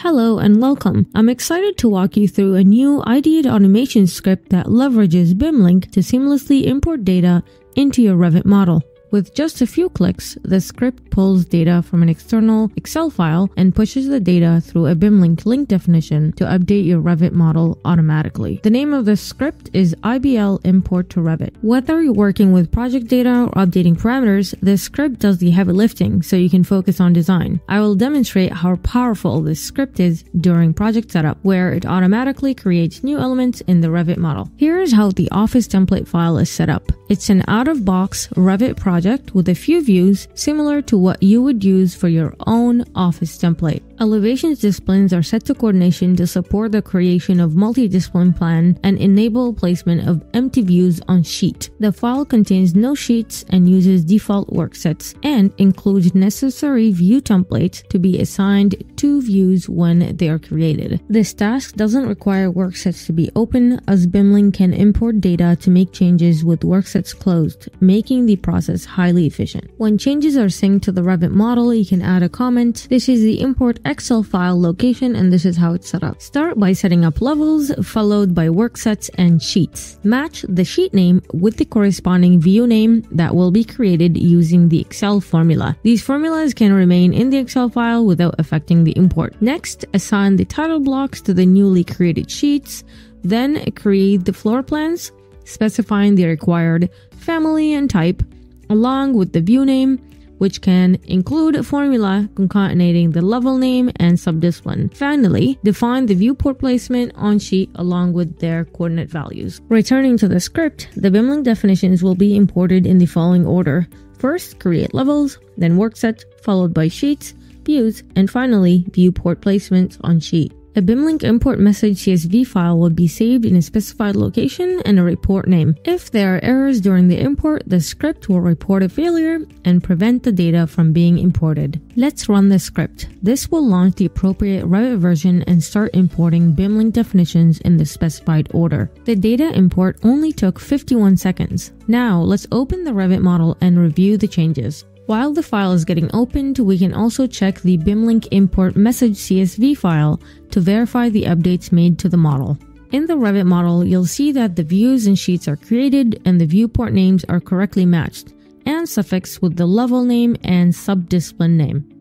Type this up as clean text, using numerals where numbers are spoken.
Hello and welcome. I'm excited to walk you through a new Ideate Automation script that leverages BIMLink to seamlessly import data into your Revit model. With just a few clicks, the script pulls data from an external Excel file and pushes the data through a BIMLink link definition to update your Revit model automatically. The name of the script is IBL Import to Revit. Whether you're working with project data or updating parameters, this script does the heavy lifting so you can focus on design. I will demonstrate how powerful this script is during project setup, where it automatically creates new elements in the Revit model. Here is how the Office template file is set up. It's an out-of-box Revit project with a few views similar to what you would use for your own Office template. Elevations disciplines are set to coordination to support the creation of multi-discipline plan and enable placement of empty views on sheet. The file contains no sheets and uses default work sets and includes necessary view templates to be assigned to views when they are created. This task doesn't require work sets to be open, as BIMLink can import data to make changes with work sets closed, making the process highly efficient. When changes are synced to the Revit model, you can add a comment. This is the import Excel file location and this is how it's set up. Start by setting up levels, followed by work sets and sheets. Match the sheet name with the corresponding view name that will be created using the Excel formula. These formulas can remain in the Excel file without affecting the import. Next, assign the title blocks to the newly created sheets, then create the floor plans, specifying the required family and type, along with the view name, which can include a formula concatenating the level name and subdiscipline. Finally, define the viewport placement on sheet along with their coordinate values. Returning to the script, the BIMLink definitions will be imported in the following order. First, create levels, then work set, followed by sheets, views, and finally, viewport placements on sheet. A BIMLink import message CSV file will be saved in a specified location and a report name. If there are errors during the import, the script will report a failure and prevent the data from being imported. Let's run the script. This will launch the appropriate Revit version and start importing BIMLink definitions in the specified order. The data import only took 51 seconds. Now, let's open the Revit model and review the changes. While the file is getting opened, we can also check the BIMLink import message CSV file to verify the updates made to the model. In the Revit model, you'll see that the views and sheets are created and the viewport names are correctly matched and suffixed with the level name and subdiscipline name.